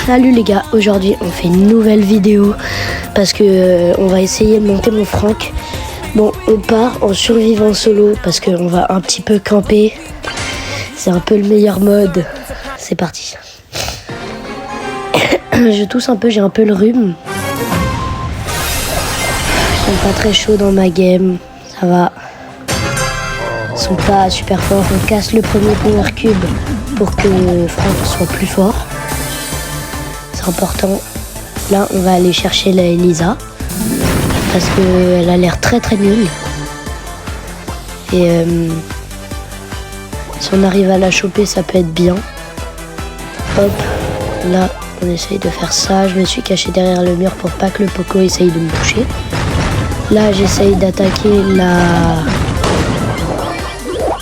Salut les gars, aujourd'hui on fait une nouvelle vidéo parce que on va essayer de monter mon Franck. Bon, on part en survivant solo parce qu'on va un petit peu camper. C'est un peu le meilleur mode. C'est parti. Je tousse un peu, j'ai un peu le rhume. Ils sont pas très chauds dans ma game, ça va. Ils sont pas super forts. On casse le premier power cube pour que Franck soit plus fort. C'est important. Là, on va aller chercher la Elisa parce qu'elle a l'air très très nulle. Et si on arrive à la choper, ça peut être bien. Hop, là, on essaye de faire ça. Je me suis caché derrière le mur pour pas que le Poco essaye de me toucher. Là, j'essaye d'attaquer la...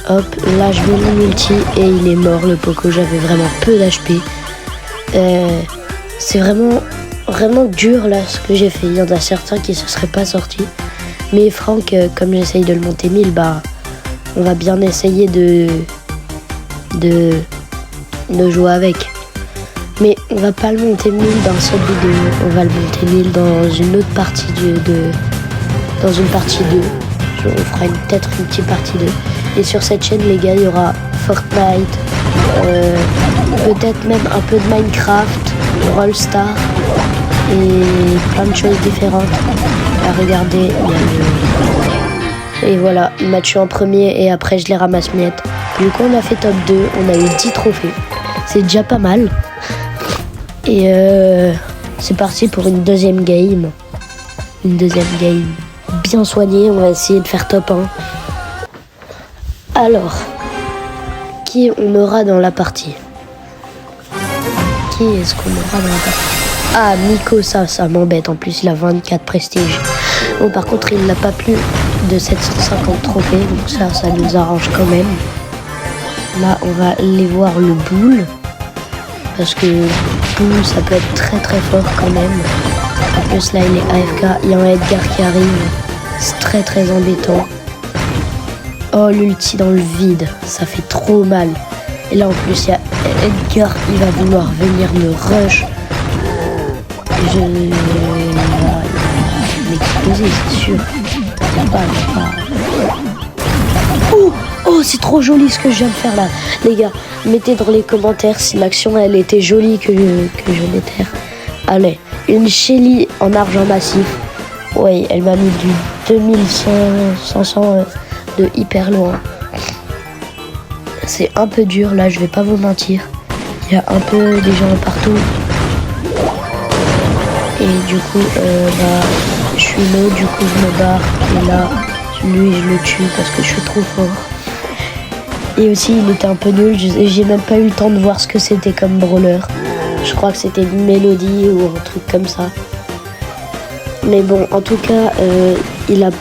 Hop, là, je mets mon ulti et il est mort, le Poco. J'avais vraiment peu d'HP. C'est vraiment dur là ce que j'ai fait. Il y en a certains qui se seraient pas sortis. Mais Franck, comme j'essaye de le monter 1000, bah on va bien essayer de jouer avec. Mais on va pas le monter 1000 dans cette vidéo. On va le monter 1000 dans une autre partie dans une partie 2. On fera peut-être une petite partie 2. Et sur cette chaîne les gars, il y aura Fortnite, peut-être même un peu de Minecraft, Brawl Stars et plein de choses différentes. À regarder, et voilà, il m'a tué en premier et après je les ramasse miettes. Du coup on a fait top 2, on a eu 10 trophées. C'est déjà pas mal. Et c'est parti pour une deuxième game. Une deuxième game bien soignée, on va essayer de faire top 1. Alors, qui on aura dans la partie? Qui est-ce qu'on aura dans la partie? Ah, Nico, ça m'embête. En plus, il a 24 prestige. Bon, par contre, il n'a pas plus de 750 trophées. Donc ça nous arrange quand même. Là, on va aller voir le boule. Parce que boule, ça peut être très très fort quand même. En plus, là, il est AFK. Il y a un Edgar qui arrive. C'est très très embêtant. Oh, l'ulti dans le vide. Ça fait trop mal. Et là, en plus, il y a Edgar. Il va vouloir venir me rush. Je vais m'exploser, c'est sûr. Oh, c'est trop joli ce que je viens de faire là. Les gars, mettez dans les commentaires si l'action elle était jolie que je m'éterre. Allez, une Shelly en argent massif. Ouais, elle m'a mis du 2500 de hyper loin. C'est un peu dur là, je vais pas vous mentir. Il y a un peu des gens partout. Et du coup, je suis low, du coup je me barre. Et là, lui je le tue parce que je suis trop fort. Et aussi il était un peu nul, j'ai même pas eu le temps de voir ce que c'était comme brawler. Je crois que c'était une mélodie ou un truc comme ça. Mais bon, en tout cas, il est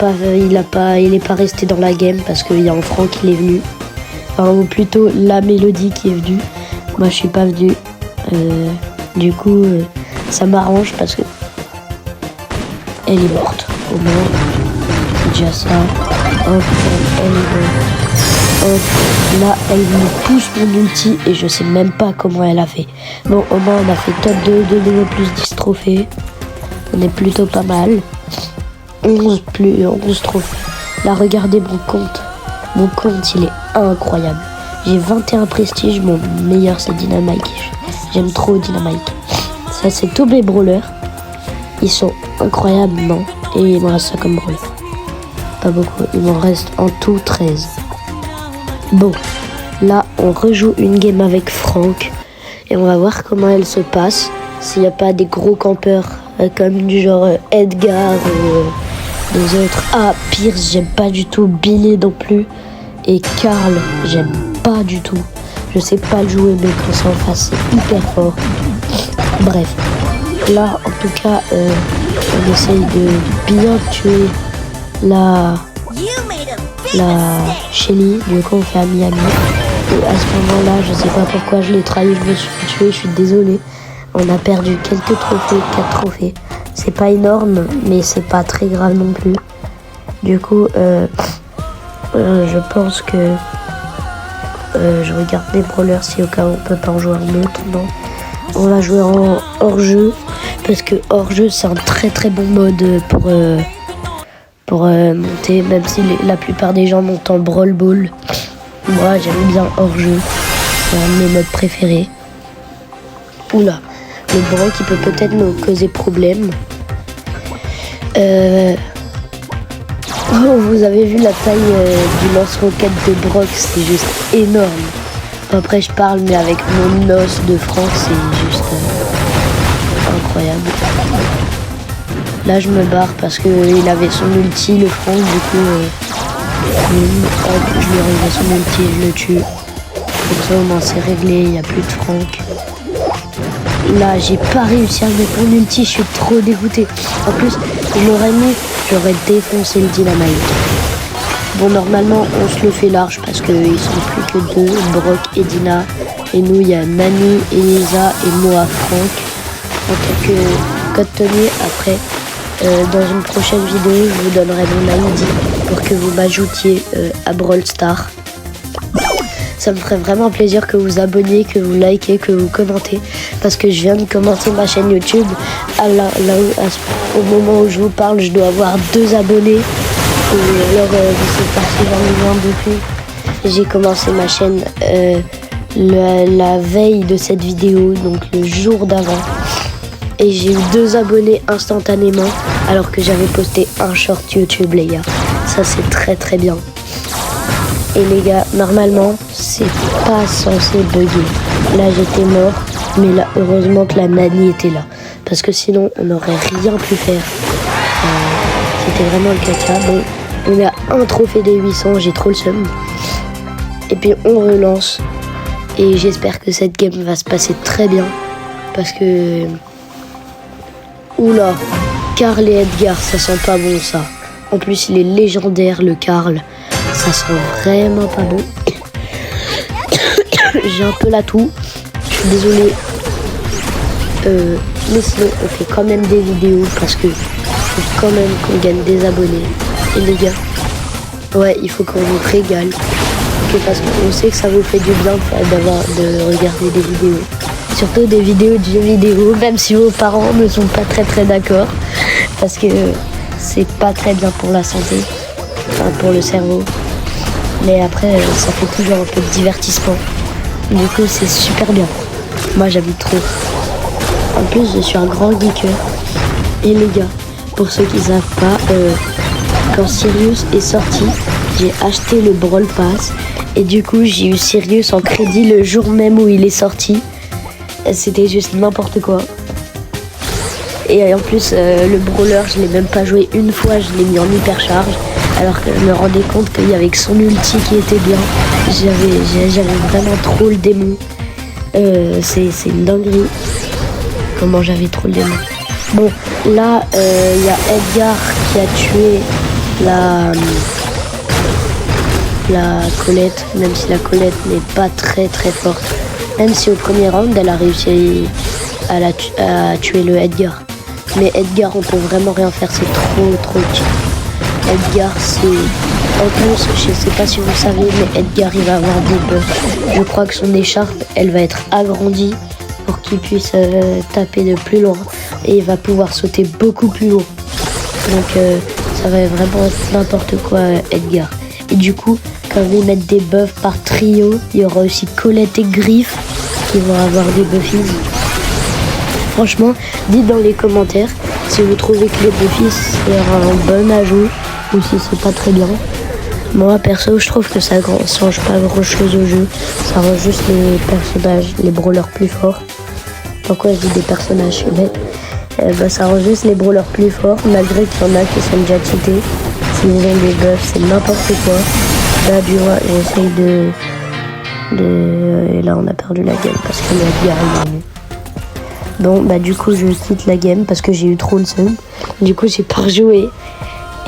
pas resté dans la game parce qu'il y a un Franck qui est venu. Enfin, ou plutôt la mélodie qui est venue. Moi je suis pas venu. Du coup, ça m'arrange parce que elle est morte. Au moins, c'est déjà ça. Hop, elle est morte. Hop, là, elle me pousse mon ulti et je sais même pas comment elle a fait. Bon, au moins, on a fait top 2, de nouveau plus 10 trophées. On est plutôt pas mal. 11 trophées. Là, regardez mon compte. Mon compte, il est incroyable. J'ai 21 prestiges. Mon meilleur, c'est Dynamite. J'aime trop Dynamite. Ça, c'est tous mes brawlers. Ils sont incroyables, non? Et il me reste ça comme brawler. Pas beaucoup. Il m'en reste en tout 13. Bon. Là, on rejoue une game avec Franck. Et on va voir comment elle se passe. S'il n'y a pas des gros campeurs comme du genre Edgar ou des autres. Ah, Pierce, j'aime pas du tout. Billy non plus. Et Karl, j'aime pas du tout. Je sais pas le jouer, mais quand c'est en face, c'est hyper fort. Bref. Là, en tout cas, on essaye de bien tuer la Shelly. Du coup, on fait à Miami. Et à ce moment-là, je sais pas pourquoi je l'ai trahi, je me suis fait tuer, je suis désolée. On a perdu quelques trophées, 4 trophées. C'est pas énorme, mais c'est pas très grave non plus. Du coup, je pense que je regarde mes brawlers si au cas où on peut pas en jouer un autre, non. on va jouer en hors-jeu. Parce que hors-jeu, c'est un très très bon mode pour monter. Même si la plupart des gens montent en Brawl Ball. Moi, j'aime bien hors-jeu. C'est un de mes modes préférés. Oula, le Brock, il peut peut-être me causer problème. Oh, vous avez vu la taille du lance-roquette de Brock, c'est juste énorme. Après, je parle, mais avec mon os de Franck, c'est juste incroyable. Là, je me barre parce qu'il avait son ulti, le Franck, du coup, je lui réglé son ulti, je le tue. Comme ça, au moins, c'est réglé, il n'y a plus de Franck. Là, j'ai pas réussi à mettre mon ulti, je suis trop dégoûté. En plus, je l'aurais mis, j'aurais défoncé le dynamite. Bon, normalement, on se le fait large parce qu'ils sont plus que deux, Brock et Dina. Et nous, il y a Nani, Elisa et moi, Franck. En tant que code Tony, après, dans une prochaine vidéo, je vous donnerai mon ID pour que vous m'ajoutiez à Brawl Stars. Ça me ferait vraiment plaisir que vous abonniez, que vous likez, que vous commentez. Parce que je viens de commencer ma chaîne YouTube. Au moment où je vous parle, je dois avoir 2 abonnés. Et alors, je sais pas si j'en ai loin depuis. J'ai commencé ma chaîne la veille de cette vidéo, donc le jour d'avant. Et j'ai eu 2 abonnés instantanément, alors que j'avais posté un short YouTube, les gars. Ça, c'est très très bien. Et les gars, normalement, c'est pas censé bugger. Là, j'étais mort, mais là, heureusement que la Nani était là. Parce que sinon, on n'aurait rien pu faire. C'était vraiment le caca. Bon, on a un trophée des 800, j'ai trop le seum. Et puis, on relance. Et j'espère que cette game va se passer très bien. Parce que... Oula, Karl et Edgar, ça sent pas bon, ça. En plus, il est légendaire, le Karl. Ça sent vraiment pas bon. J'ai un peu la toux. Je suis désolée. Mais sinon, on fait quand même des vidéos parce que faut quand même qu'on gagne des abonnés. Et les gars, ouais, il faut qu'on vous régale. Parce qu'on sait que ça vous fait du bien de regarder des vidéos. Surtout des vidéos de jeux vidéo, même si vos parents ne sont pas très très d'accord. Parce que c'est pas très bien pour la santé. Enfin, pour le cerveau. Mais après, ça fait toujours un peu de divertissement. Du coup, c'est super bien. Moi, j'habite trop. En plus, je suis un grand geeker. Et les gars, pour ceux qui savent pas, quand Sirius est sorti, j'ai acheté le Brawl Pass. Et du coup, j'ai eu Sirius en crédit le jour même où il est sorti. C'était juste n'importe quoi. Et en plus, le brawler, je l'ai même pas joué une fois, je l'ai mis en hypercharge. Alors que je me rendais compte qu'il y avait que son ulti qui était bien. J'avais vraiment trop le démon. C'est une dinguerie. Comment j'avais trop le démon. Bon, là, il y a Edgar qui a tué la Colette. Même si la Colette n'est pas très très forte. Même si au premier round, elle a réussi à tuer le Edgar. Mais Edgar, on peut vraiment rien faire, c'est trop utile. Edgar, c'est... En plus, je sais pas si vous savez, mais Edgar, il va avoir des buffs. Je crois que son écharpe, elle va être agrandie pour qu'il puisse taper de plus loin. Et il va pouvoir sauter beaucoup plus haut. Donc, ça va vraiment être n'importe quoi, Edgar. Et du coup, quand ils mettent des buffs par trio, il y aura aussi Colette et Griff qui vont avoir des buffies. Franchement, dites dans les commentaires si vous trouvez que les buffies c'est un bon ajout ou si c'est pas très bien. Moi perso, je trouve que ça change pas grand chose au jeu. Ça rend juste les personnages, les brawlers plus forts. Pourquoi je dis des personnages, je suis bête. Ça rend juste les brawlers plus forts, malgré qu'il y en a qui sont déjà cheatés. S'ils ont des buffs, c'est n'importe quoi. Là, du moins, j'essaye et là, on a perdu la game parce que le Edgar est venu. Bon, bah du coup, je quitte la game parce que j'ai eu trop le seum. Du coup, j'ai pas rejoué.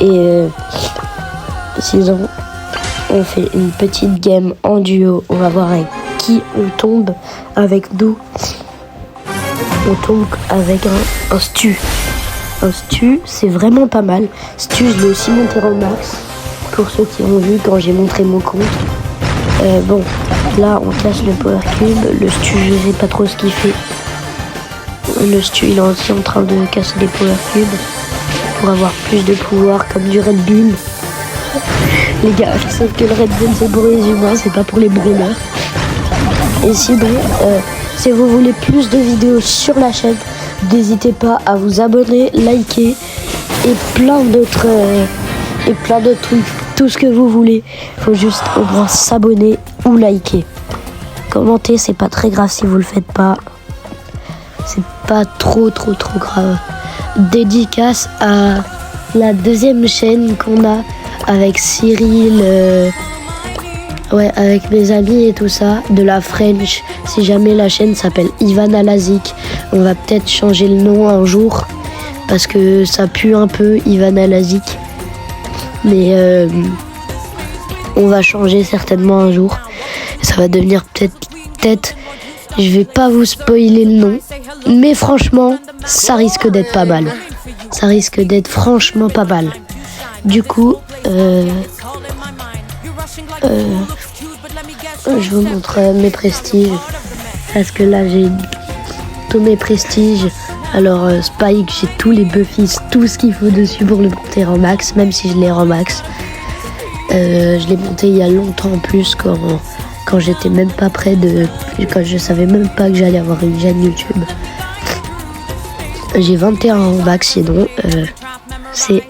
Et sinon, on fait une petite game en duo. On va voir avec qui on tombe avec nous. On tombe avec un Stu. Un Stu, c'est vraiment pas mal. Stu, je l'ai aussi monté en max. Pour ceux qui ont vu quand j'ai montré mon compte. Bon, là, on casse le Power Cube. Le Stu, je sais pas trop ce qu'il fait. le Stu il est aussi en train de casser des power cubes pour avoir plus de pouvoir comme du Red Bull. Les gars, sauf que le Red Bull c'est pour les humains, c'est pas pour les brûleurs. Et sinon, si vous voulez plus de vidéos sur la chaîne, n'hésitez pas à vous abonner, liker et plein d'autres trucs, tout ce que vous voulez. Faut juste au moins s'abonner ou liker. Commenter, c'est pas très grave si vous le faites pas. C'est pas trop grave. Dédicace à la deuxième chaîne qu'on a avec Cyril, avec mes amis et tout ça, de la French. Si jamais la chaîne s'appelle Ivan Alazik, on va peut-être changer le nom un jour parce que ça pue un peu Ivan Alazik. Mais on va changer certainement un jour. Ça va devenir peut-être, je vais pas vous spoiler le nom, mais franchement, ça risque d'être pas mal. Ça risque d'être franchement pas mal. Du coup, je vous montre mes prestiges. Parce que là, j'ai tous mes prestiges. Alors, Spike, j'ai tous les Buffys, tout ce qu'il faut dessus pour le monter en max, même si je l'ai en max. Je l'ai monté il y a longtemps en plus, quand j'étais même pas quand je savais même pas que j'allais avoir une chaîne YouTube. J'ai 21 en max, sinon c'est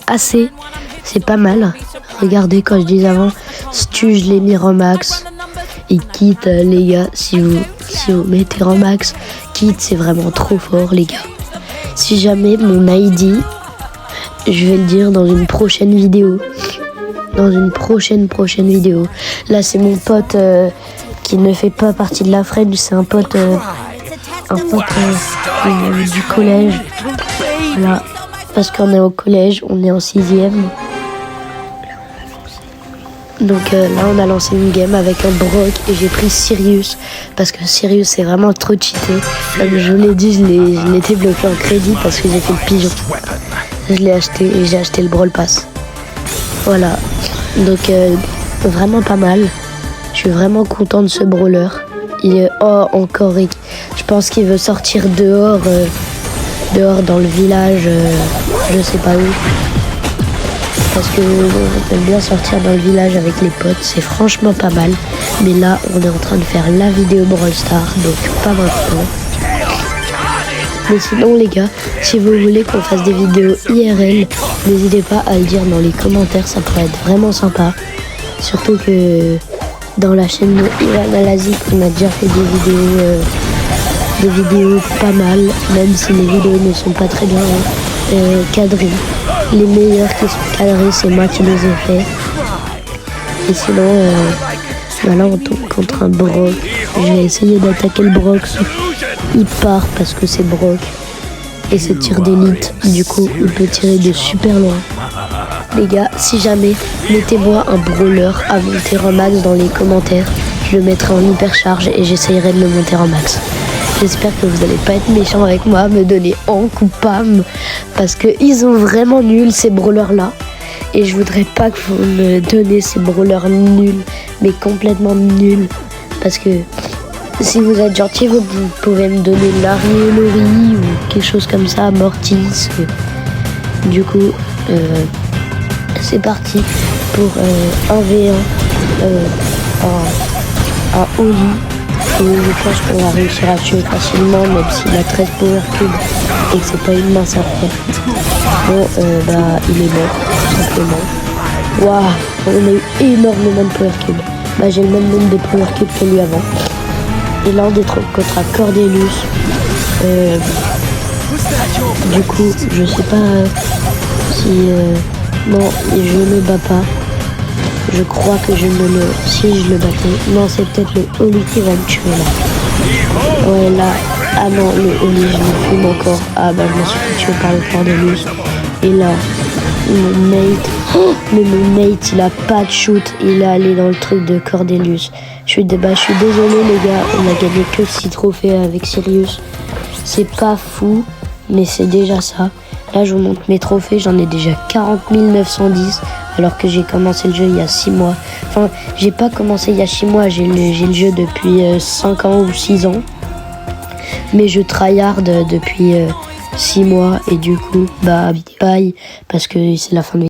pas mal. Regardez, quand je disais avant, Stu, je l'ai mis en max. Et Kit, les gars, si vous mettez en max, Kit, c'est vraiment trop fort, les gars. Si jamais mon ID, je vais le dire dans une prochaine vidéo. Dans une prochaine vidéo. Là, c'est mon pote qui ne fait pas partie de la French, c'est un pote du collège. Voilà. Parce qu'on est au collège, on est en 6e. Donc là, on a lancé une game avec un Brock et j'ai pris Sirius. Parce que Sirius, c'est vraiment trop cheaté. Comme je vous l'ai dit, je l'ai débloqué en crédit parce que j'ai fait le pigeon. Je l'ai acheté et j'ai acheté le Brawl Pass. Voilà. Donc vraiment pas mal. Je suis vraiment content de ce brawler. Il est encore. Je pense qu'il veut sortir dehors dans le village. Je sais pas où. Parce que on aime bien sortir dans le village avec les potes. C'est franchement pas mal. Mais là, on est en train de faire la vidéo Brawl Stars. Donc pas maintenant. Mais sinon les gars, si vous voulez qu'on fasse des vidéos IRL, n'hésitez pas à le dire dans les commentaires, ça pourrait être vraiment sympa. Surtout que dans la chaîne Ivan Alazik, on a déjà fait des vidéos pas mal, même si les vidéos ne sont pas très bien cadrées. Les meilleurs qui sont cadrés, c'est moi qui les ai fait. Et sinon, là on tombe contre un Brock. Je vais essayer d'attaquer le Brock. Il part parce que c'est Brock et c'est tir d'élite, du coup il peut tirer de super loin. Les gars, si jamais, mettez-moi un brawler à monter en max dans les commentaires. Je le mettrai en hyper charge et j'essayerai de le monter en max. J'espère que vous n'allez pas être méchants avec moi, me donner en coupable, parce que ils ont vraiment nul ces brawlers là. Et je voudrais pas que vous me donnez ces brawlers nuls, mais complètement nuls, parce que si vous êtes gentil, vous pouvez me donner Larry Lori ou quelque chose comme ça, Mortis. Du coup, c'est parti pour 1v1 à Oli. Et je pense qu'on va réussir à tuer facilement, même s'il a 13 power cubes et que c'est pas une mince affaire. Bon, il est mort, tout simplement. Waouh, on a eu énormément de power cubes. J'ai le même nombre de power cubes que lui avant. Et là on est contre un Cordelius. Du coup, je sais pas si... non, je ne bats pas. Je crois que je ne le... Si je le battais... Non, c'est peut-être le Oli qui va me tuer là. Ouais, là... Ah non, le Oli, je me fume encore. Ah je me suis fait tuer par le Cordelius. Et là, mon mate... mais mon mate, il a pas de shoot. Il est allé dans le truc de Cordelius. Je suis désolé les gars, on a gagné que 6 trophées avec Sirius. C'est pas fou, mais c'est déjà ça. Là, je vous montre mes trophées, j'en ai déjà 40 910, alors que j'ai commencé le jeu il y a 6 mois. Enfin, j'ai pas commencé il y a 6 mois, j'ai le jeu depuis 5 ans ou 6 ans. Mais je tryhard depuis 6 mois et du coup, bah bye parce que c'est la fin de